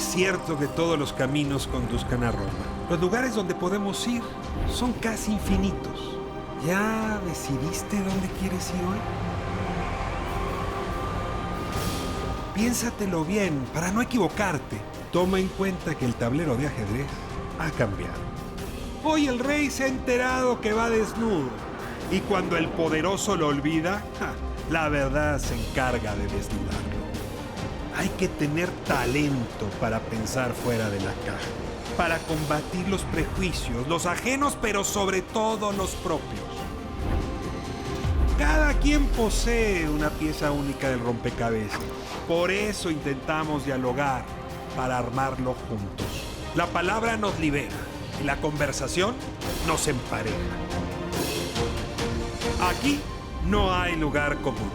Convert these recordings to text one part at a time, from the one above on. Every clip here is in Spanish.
es cierto que todos los caminos conduzcan a Roma. Los lugares donde podemos ir son casi infinitos. ¿Ya decidiste dónde quieres ir hoy? Piénsatelo bien para no equivocarte. Toma en cuenta que el tablero de ajedrez ha cambiado. Hoy el rey se ha enterado que va desnudo. Y cuando el poderoso lo olvida, la verdad se encarga de desnudarlo. Hay que tener talento para pensar fuera de la caja, para combatir los prejuicios, los ajenos, pero sobre todo los propios. Cada quien posee una pieza única del rompecabezas. Por eso intentamos dialogar, para armarlo juntos. La palabra nos libera y la conversación nos empareja. Aquí no hay lugar común.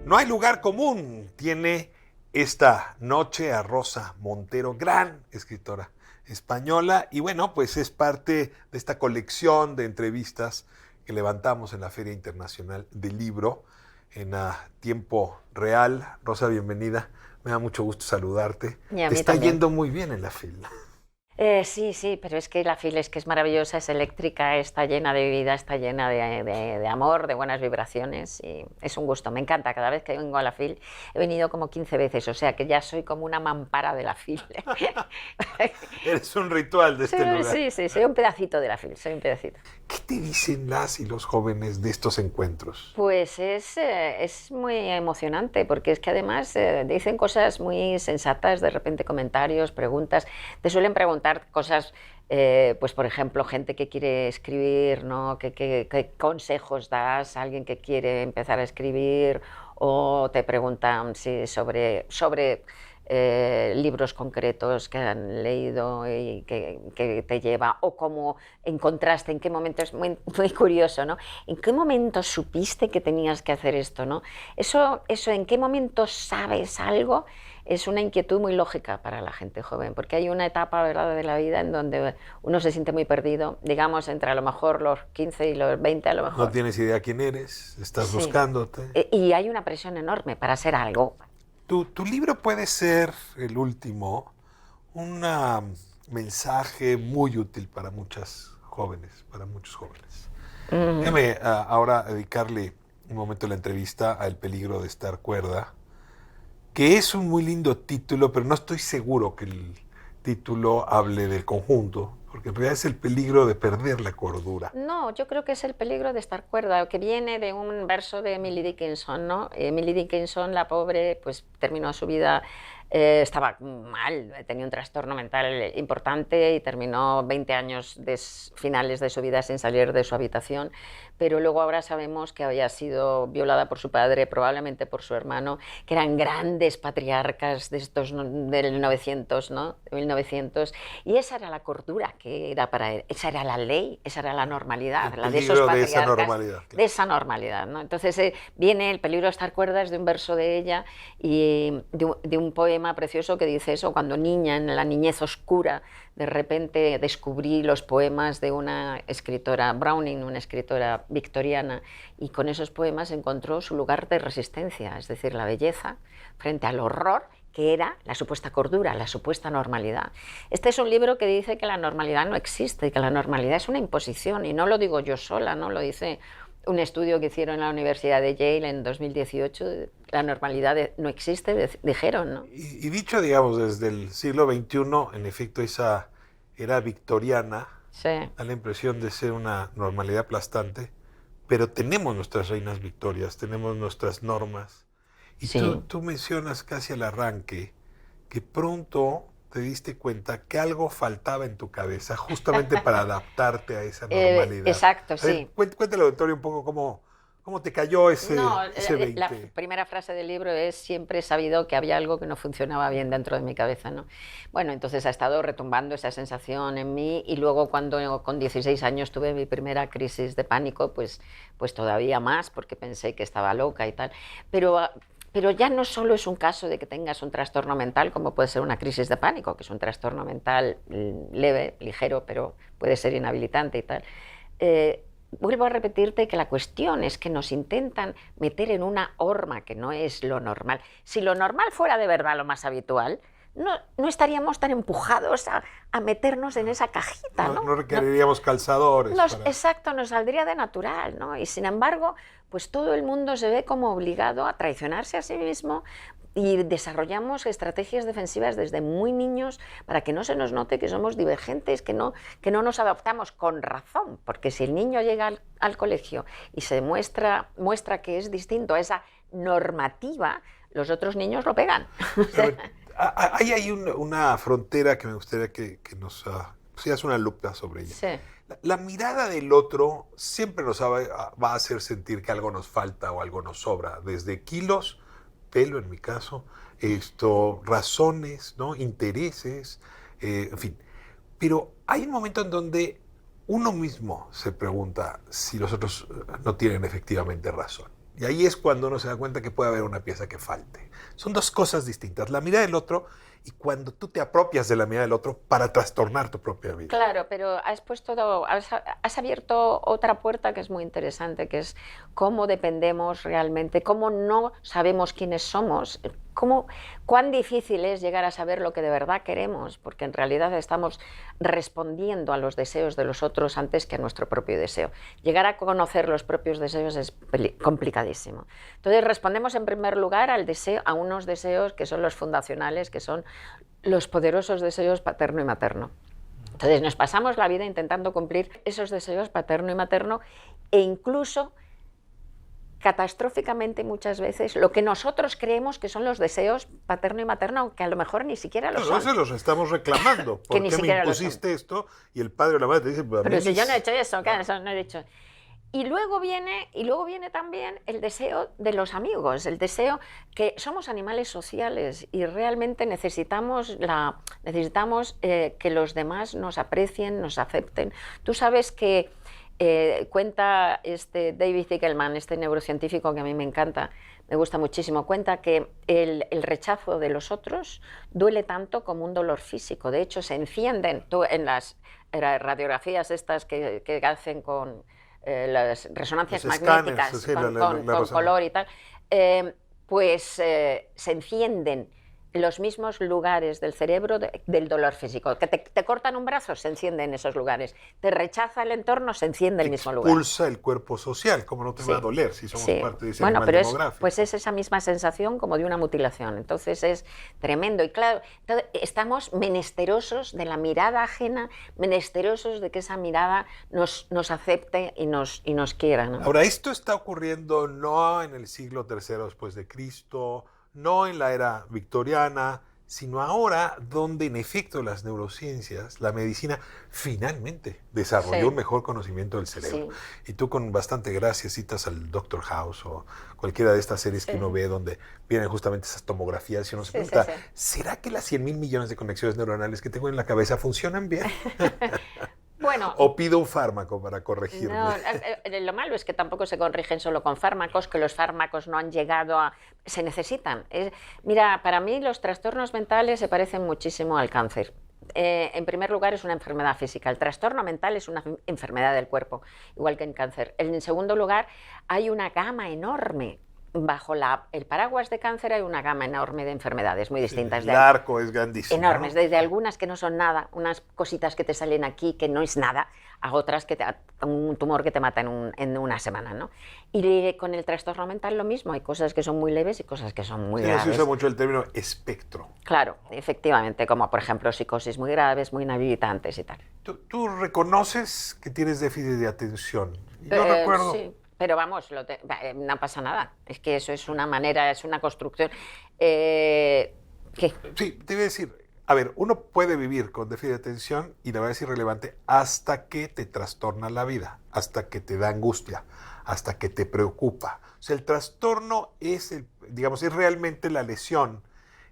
No hay lugar común, tiene esta noche a Rosa Montero, gran escritora española, y bueno, pues es parte de esta colección de entrevistas que levantamos en la Feria Internacional del Libro en tiempo real. Rosa, bienvenida, me da mucho gusto saludarte. Y a Te mí está también. yendo muy bien en la FIL. Sí, pero es que la FIL es que es maravillosa, es eléctrica, está llena de vida, está llena de amor, de buenas vibraciones y es un gusto, me encanta. Cada vez que vengo a la FIL, he venido como 15 veces, o sea que ya soy como una mampara de la FIL. Eres un ritual de este lugar. Sí, soy un pedacito de la FIL, soy un pedacito. ¿Qué te dicen las y los jóvenes de estos encuentros? Pues es muy emocionante porque es que además dicen cosas muy sensatas, de repente comentarios, preguntas, te suelen preguntar cosas, pues por ejemplo, gente que quiere escribir, ¿no? ¿Qué consejos das a alguien que quiere empezar a escribir? O te preguntan sobre libros concretos que han leído y que te lleva, o cómo encontraste, en qué momento, es muy curioso, ¿no? ¿En qué momento supiste que tenías que hacer esto, ¿no? Eso ¿en qué momento sabes algo? Es una inquietud muy lógica para la gente joven, porque hay una etapa, ¿verdad?, de la vida en donde uno se siente muy perdido, digamos, entre a lo mejor los 15 y los 20 a lo mejor. No tienes idea quién eres, estás buscándote. Y hay una presión enorme para ser algo. Tu libro puede ser, el último, un mensaje muy útil para muchos jóvenes. Déjame ahora dedicarle un momento de la entrevista a El peligro de estar cuerda, que es un muy lindo título, pero no estoy seguro que el título hable del conjunto, porque en realidad es el peligro de perder la cordura. No, yo creo que es el peligro de estar cuerda, que viene de un verso de Emily Dickinson, ¿no? Emily Dickinson, la pobre, pues terminó su vida, estaba mal, tenía un trastorno mental importante y terminó 20 años finales de su vida sin salir de su habitación, pero luego ahora sabemos que había sido violada por su padre, probablemente por su hermano, que eran grandes patriarcas de estos del 900, ¿no? 1900, y esa era la cordura que era para él, esa era la ley, esa era la normalidad, la de esos patriarcas, esa normalidad, claro. De esa normalidad, ¿no? Entonces viene El peligro de estar cuerda, es de un verso de ella y de un poema precioso que dice eso: cuando niña, en la niñez oscura, de repente descubrí los poemas de una escritora, Browning, una escritora victoriana, y con esos poemas encontró su lugar de resistencia, es decir, la belleza frente al horror que era la supuesta cordura, la supuesta normalidad. Este es un libro que dice que la normalidad no existe, que la normalidad es una imposición, y no lo digo yo sola, no lo dice un estudio que hicieron en la Universidad de Yale en 2018, la normalidad no existe, dijeron, ¿no? Y dicho, digamos, desde el siglo XXI, en efecto, esa era victoriana, sí, da la impresión de ser una normalidad aplastante, pero tenemos nuestras reinas victorias, tenemos nuestras normas. Y sí. tú mencionas casi al arranque que pronto te diste cuenta que algo faltaba en tu cabeza justamente para adaptarte a esa normalidad. Exacto, sí. Cuéntale al auditorio un poco cómo te cayó ese 20. La primera frase del libro es: siempre he sabido que había algo que no funcionaba bien dentro de mi cabeza, ¿no? Bueno, entonces ha estado retumbando esa sensación en mí, y luego cuando con 16 años tuve mi primera crisis de pánico, pues todavía más, porque pensé que estaba loca y tal. Pero ya no solo es un caso de que tengas un trastorno mental, como puede ser una crisis de pánico, que es un trastorno mental leve, ligero, pero puede ser inhabilitante y tal. Vuelvo a repetirte que la cuestión es que nos intentan meter en una horma que no es lo normal. Si lo normal fuera de verdad lo más habitual, no estaríamos tan empujados a meternos en esa cajita, ¿no? No requeriríamos calzadores. Exacto, nos saldría de natural, ¿no? Y sin embargo, pues todo el mundo se ve como obligado a traicionarse a sí mismo y desarrollamos estrategias defensivas desde muy niños para que no se nos note que somos divergentes, que no nos adaptamos con razón, porque si el niño llega al colegio y se muestra que es distinto a esa normativa, los otros niños lo pegan. Hay ahí una frontera que me gustaría que nos pusieras una lupa sobre ella. Sí. La mirada del otro siempre nos va a hacer sentir que algo nos falta o algo nos sobra, desde kilos, pelo en mi caso, razones, ¿no? Intereses, en fin. Pero hay un momento en donde uno mismo se pregunta si los otros no tienen efectivamente razón. Y ahí es cuando uno se da cuenta que puede haber una pieza que falte. Son dos cosas distintas, la mirada del otro y cuando tú te apropias de la mirada del otro para trastornar tu propia vida. Claro, pero has abierto otra puerta que es muy interesante, que es cómo dependemos realmente, cómo no sabemos quiénes somos, cuán difícil es llegar a saber lo que de verdad queremos, porque en realidad estamos respondiendo a los deseos de los otros antes que a nuestro propio deseo. Llegar a conocer los propios deseos es complicadísimo. Entonces respondemos en primer lugar a unos deseos que son los fundacionales, que son los poderosos deseos paterno y materno. Entonces nos pasamos la vida intentando cumplir esos deseos paterno y materno e incluso catastróficamente muchas veces lo que nosotros creemos que son los deseos paterno y materno, aunque a lo mejor ni siquiera lo son. Eso los estamos reclamando. ¿Por qué me impusiste esto? Y el padre o la madre te dice... Pero si yo no he hecho eso, eso no he hecho... Y luego viene también el deseo de los amigos, el deseo que somos animales sociales y realmente necesitamos que los demás nos aprecien, nos acepten. Tú sabes que cuenta David Eagleman, este neurocientífico que a mí me encanta, me gusta muchísimo, cuenta que el rechazo de los otros duele tanto como un dolor físico. De hecho, se encienden en las radiografías estas que hacen con... las resonancias magnéticas con color y tal, se encienden los mismos lugares del cerebro del dolor físico. Que te cortan un brazo, se encienden esos lugares. Te rechaza el entorno, se enciende el mismo lugar. Expulsa el cuerpo social, como no te va a doler si somos parte de ese animal demográfico. Pues es esa misma sensación como de una mutilación. Entonces es tremendo. Y claro, estamos menesterosos de la mirada ajena, menesterosos de que esa mirada nos acepte y nos quiera, ¿no? Ahora, esto está ocurriendo no en el siglo III después de Cristo, no en la era victoriana, sino ahora donde en efecto las neurociencias, la medicina, finalmente desarrolló un mejor conocimiento del cerebro. Sí. Y tú con bastante gracia citas al Dr. House o cualquiera de estas series que uno ve donde vienen justamente esas tomografías y uno se pregunta, ¿será que las 100,000 millones de conexiones neuronales que tengo en la cabeza funcionan bien? Bueno, ¿O pido un fármaco para corregirme? No, lo malo es que tampoco se corrigen solo con fármacos, que los fármacos no han llegado a... Se necesitan. Mira, para mí los trastornos mentales se parecen muchísimo al cáncer. En primer lugar, es una enfermedad física. El trastorno mental es una enfermedad del cuerpo, igual que el cáncer. En segundo lugar, hay una gama enorme. Bajo el paraguas de cáncer hay una gama enorme de enfermedades muy distintas. El arco es grandísimo. Enormes, desde algunas que no son nada, unas cositas que te salen aquí que no es nada, a otras un tumor que te mata en una semana, ¿no? Y con el trastorno mental lo mismo, hay cosas que son muy leves y cosas que son muy graves. Se usa mucho el término espectro. Claro, efectivamente, como por ejemplo psicosis muy graves, muy inhabilitantes y tal. ¿Tú reconoces que tienes déficit de atención? Yo recuerdo... Sí. Pero vamos, no pasa nada. Es que eso es una manera, es una construcción. ¿Qué? Sí, te iba a decir, a ver, uno puede vivir con déficit de atención y la verdad es irrelevante hasta que te trastorna la vida, hasta que te da angustia, hasta que te preocupa. O sea, el trastorno es realmente la lesión.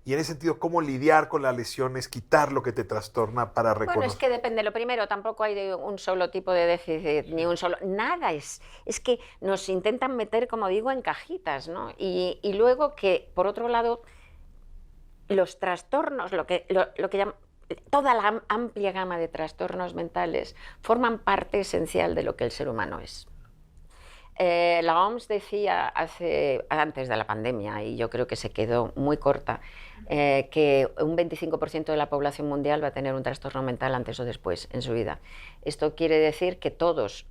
Y en ese sentido, ¿cómo lidiar con la lesión? Es quitar lo que te trastorna para reconocer. Bueno, es que depende. Lo primero, tampoco hay de un solo tipo de déficit, ni un solo... Nada es que nos intentan meter, como digo, en cajitas, ¿no? Y luego que, por otro lado, los trastornos, lo que llaman... Toda la amplia gama de trastornos mentales forman parte esencial de lo que el ser humano es. La OMS decía antes de la pandemia, y yo creo que se quedó muy corta, que un 25% de la población mundial va a tener un trastorno mental antes o después en su vida. Esto quiere decir que todos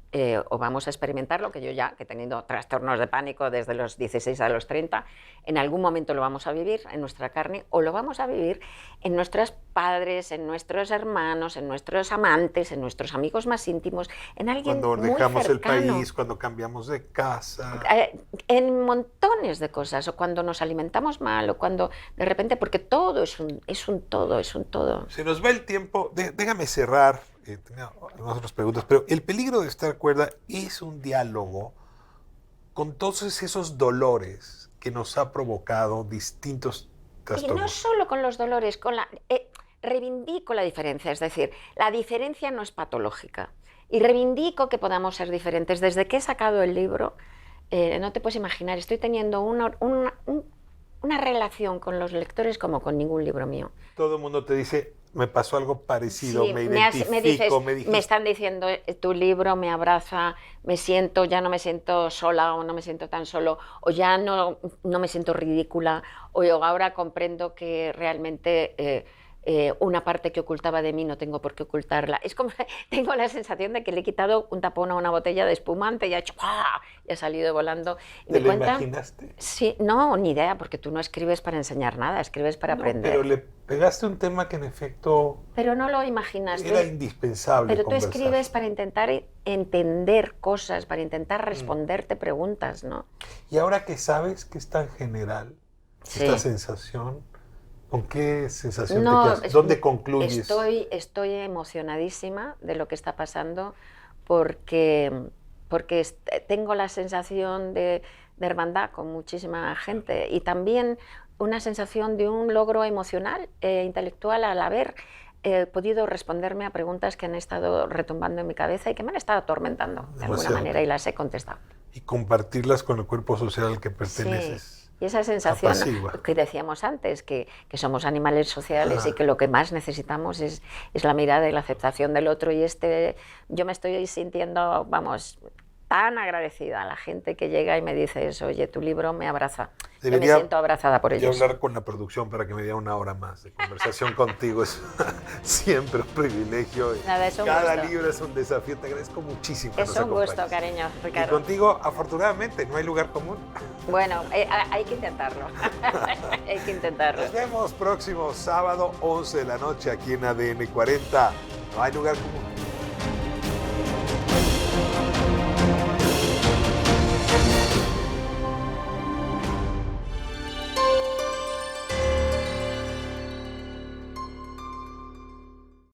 o vamos a experimentarlo, que yo ya, que he tenido trastornos de pánico desde los 16 a los 30, en algún momento lo vamos a vivir en nuestra carne, o lo vamos a vivir en nuestros padres, en nuestros hermanos, en nuestros amantes, en nuestros amigos más íntimos, en alguien cuando muy dejamos cercano. el país, cuando cambiamos de casa. En montones de cosas, o cuando nos alimentamos mal, o cuando de repente, porque todo es un todo. Se nos va el tiempo, déjame cerrar, tenía algunas otras preguntas, pero el peligro de estar cuerda es un diálogo con todos esos dolores que nos ha provocado distintos trastornos. Y no solo con los dolores, reivindico la diferencia, es decir, la diferencia no es patológica, y reivindico que podamos ser diferentes. Desde que he sacado el libro, no te puedes imaginar, estoy teniendo una relación con los lectores como con ningún libro mío. Todo el mundo te dice, me pasó algo parecido, sí, me identifico, me están diciendo, tu libro me abraza, ya no me siento sola, o no me siento tan solo, o ya no me siento ridícula, o yo ahora comprendo que realmente una parte que ocultaba de mí no tengo por qué ocultarla. Es como, tengo la sensación de que le he quitado un tapón a una botella de espumante y ha hecho ¡ah! Y ha salido volando. Y ¿Te lo imaginaste? Sí, no, ni idea, porque tú no escribes para enseñar nada, escribes para aprender. Pero le pegaste un tema que en efecto... Pero no lo imaginaste. Era indispensable Pero conversar. tú escribes para intentar entender cosas, para intentar responderte preguntas, ¿no? Y ahora que sabes que es tan general, esta sensación... ¿Con qué sensación te quedas? ¿Dónde concluyes? Estoy emocionadísima de lo que está pasando porque tengo la sensación de hermandad con muchísima gente y también una sensación de un logro emocional e intelectual al haber podido responderme a preguntas que han estado retumbando en mi cabeza y que me han estado atormentando de alguna manera y las he contestado. Y compartirlas con el cuerpo social al que perteneces. Sí. Y esa sensación que decíamos antes, que somos animales sociales y que lo que más necesitamos es la mirada y la aceptación del otro. Y yo me estoy sintiendo, vamos, tan agradecida a la gente que llega y me dice eso, oye, tu libro me abraza. Yo me siento abrazada por ellos. Yo hablar con la producción para que me diera una hora más de conversación contigo es siempre un privilegio. Nada, es un Cada gusto. libro es un desafío, te agradezco muchísimo. Es un gusto, cariño, Ricardo. Y contigo, afortunadamente, no hay lugar común. Bueno, hay que intentarlo. Hay que intentarlo. Nos vemos próximo sábado, 11 de la noche, aquí en ADN 40. No hay lugar común.